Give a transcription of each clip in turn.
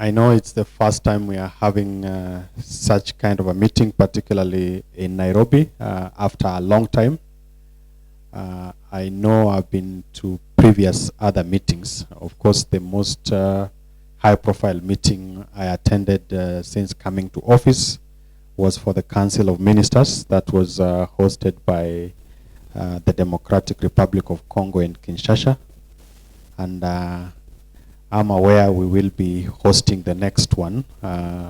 I know it's the first time we are having such kind of a meeting, particularly in Nairobi, after a long time. I know I've been to previous other meetings. Of course, the most high-profile meeting I attended since coming to office was for the Council of Ministers that was hosted by the Democratic Republic of Congo in Kinshasa. And I'm aware we will be hosting the next one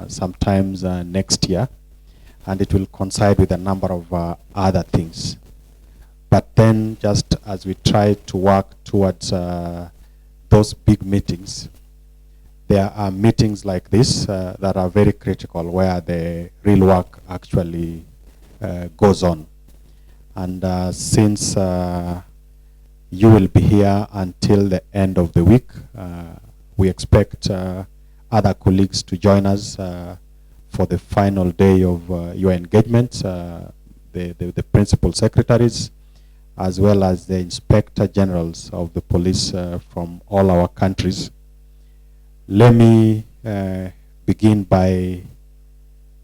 sometimes next year, and it will coincide with a number of other things. But then, just as we try to work towards those big meetings, there are meetings like this that are very critical, where the real work actually goes on. And since you will be here until the end of the week, we expect other colleagues to join us for the final day of your engagement, the principal secretaries, as well as the inspector generals of the police from all our countries. Let me begin by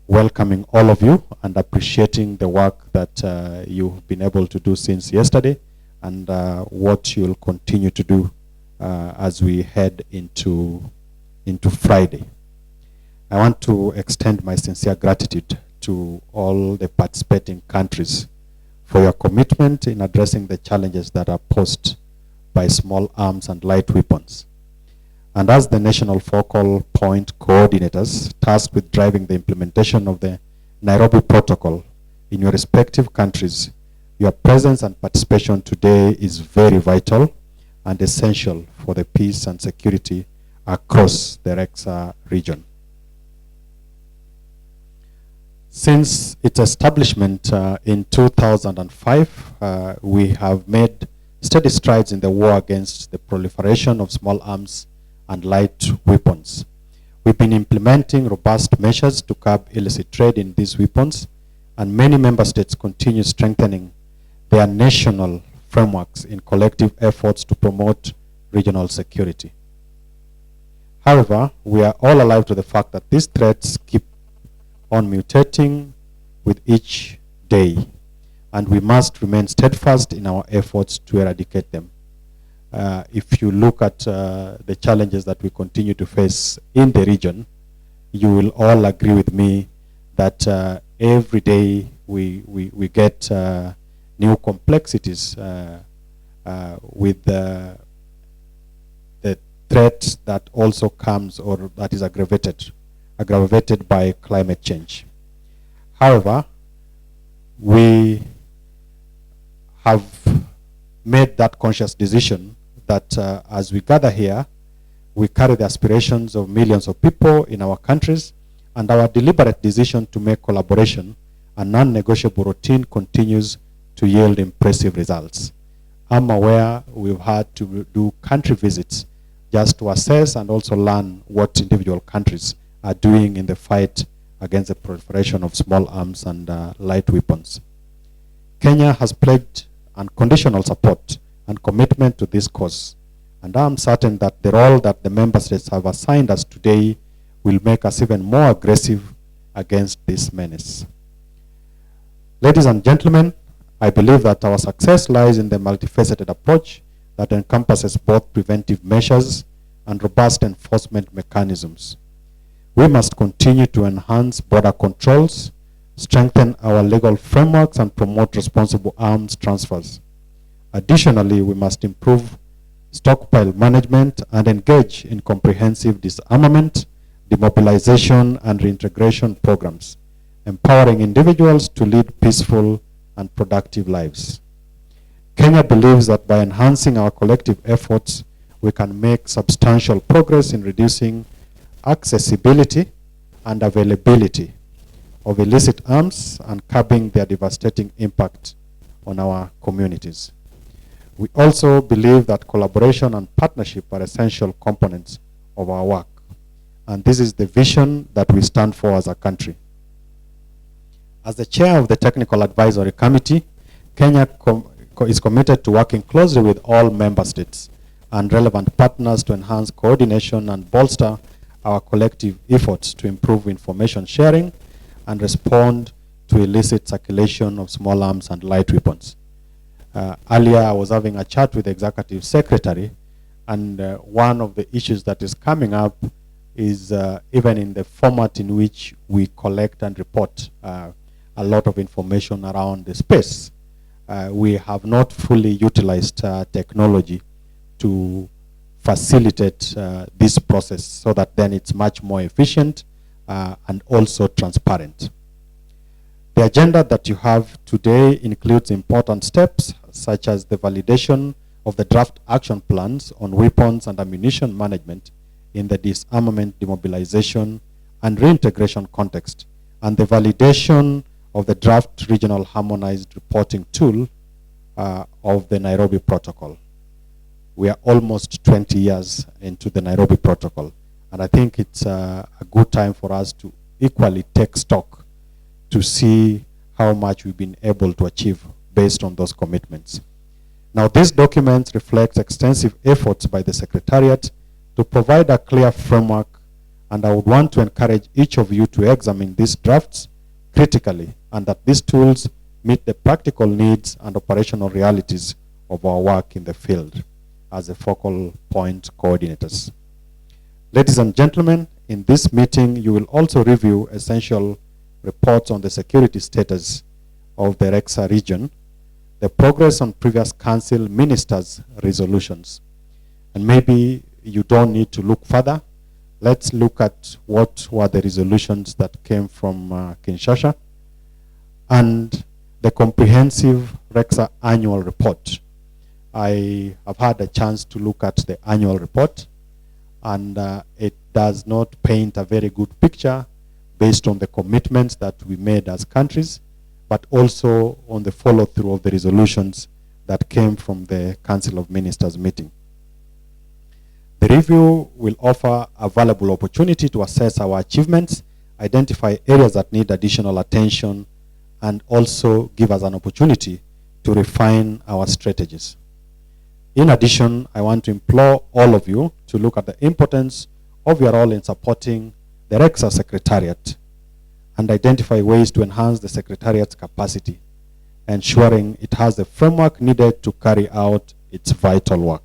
welcoming all of you and appreciating the work that you've been able to do since yesterday, and what you'll continue to do as we head into Friday. I want to extend my sincere gratitude to all the participating countries for your commitment in addressing the challenges that are posed by small arms and light weapons. And as the national focal point coordinators tasked with driving the implementation of the Nairobi Protocol in your respective countries, your presence and participation today is very vital and essential for the peace and security across the Rexa region. Since its establishment in 2005, we have made steady strides in the war against the proliferation of small arms and light weapons. We've been implementing robust measures to curb illicit trade in these weapons, and many member states continue strengthening their national frameworks in collective efforts to promote regional security. However, we are all alive to the fact that these threats keep on mutating with each day, and we must remain steadfast in our efforts to eradicate them. If you look at the challenges that we continue to face in the region, you will all agree with me that every day we get new complexities with the threat that also comes, or that is aggravated by climate change. However, we have made that conscious decision that as we gather here, we carry the aspirations of millions of people in our countries, and our deliberate decision to make collaboration a non-negotiable routine continues to yield impressive results. I'm aware we've had to do country visits just to assess and also learn what individual countries are doing in the fight against the proliferation of small arms and light weapons. Kenya has pledged unconditional support and commitment to this cause, and I'm certain that the role that the member states have assigned us today will make us even more aggressive against this menace. Ladies and gentlemen, I believe that our success lies in the multifaceted approach that encompasses both preventive measures and robust enforcement mechanisms. We must continue to enhance border controls, strengthen our legal frameworks, and promote responsible arms transfers. Additionally, we must improve stockpile management and engage in comprehensive disarmament, demobilization, and reintegration programs, empowering individuals to lead peaceful and productive lives. Kenya believes that by enhancing our collective efforts, we can make substantial progress in reducing accessibility and availability of illicit arms and curbing their devastating impact on our communities. We also believe that collaboration and partnership are essential components of our work, and this is the vision that we stand for as a country. As the chair of the Technical Advisory Committee, Kenya is committed to working closely with all member states and relevant partners to enhance coordination and bolster our collective efforts to improve information sharing and respond to illicit circulation of small arms and light weapons. Earlier, I was having a chat with the Executive Secretary, and one of the issues that is coming up is even in the format in which we collect and report a lot of information around the space. We have not fully utilized technology to facilitate this process so that then it's much more efficient and also transparent. The agenda that you have today includes important steps such as the validation of the draft action plans on weapons and ammunition management in the disarmament, demobilization, and reintegration context, and the validation of the draft regional harmonized reporting tool of the Nairobi Protocol. We are almost 20 years into the Nairobi Protocol, and I think it's a good time for us to equally take stock to see how much we've been able to achieve based on those commitments. Now, these documents reflect extensive efforts by the Secretariat to provide a clear framework, and I would want to encourage each of you to examine these drafts critically, and that these tools meet the practical needs and operational realities of our work in the field as a focal point coordinators. Ladies and gentlemen, in this meeting, you will also review essential reports on the security status of the REXA region, the progress on previous council ministers' resolutions. And maybe you don't need to look further. Let's look at what were the resolutions that came from Kinshasa and the comprehensive REXA annual report. I have had a chance to look at the annual report, and it does not paint a very good picture based on the commitments that we made as countries, but also on the follow-through of the resolutions that came from the Council of Ministers meeting. The review will offer a valuable opportunity to assess our achievements, identify areas that need additional attention, and also give us an opportunity to refine our strategies. In addition, I want to implore all of you to look at the importance of your role in supporting the REXA Secretariat and identify ways to enhance the Secretariat's capacity, ensuring it has the framework needed to carry out its vital work.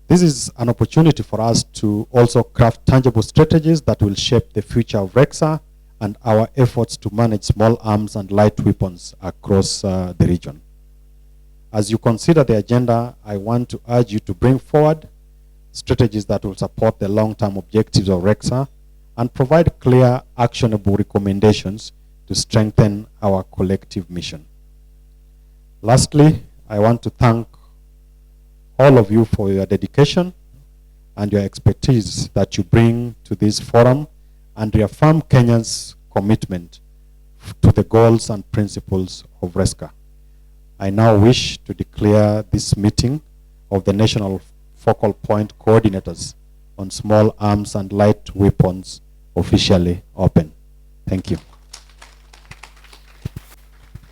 This is an opportunity for us to also craft tangible strategies that will shape the future of REXA and our efforts to manage small arms and light weapons across the region. As you consider the agenda, I want to urge you to bring forward strategies that will support the long-term objectives of REXA and provide clear, actionable recommendations to strengthen our collective mission. Lastly, I want to thank all of you for your dedication and your expertise that you bring to this forum and reaffirm Kenya's commitment to the goals and principles of RESCA. I now wish to declare this meeting of the National Focal Point Coordinators on Small Arms and Light Weapons officially open. Thank you.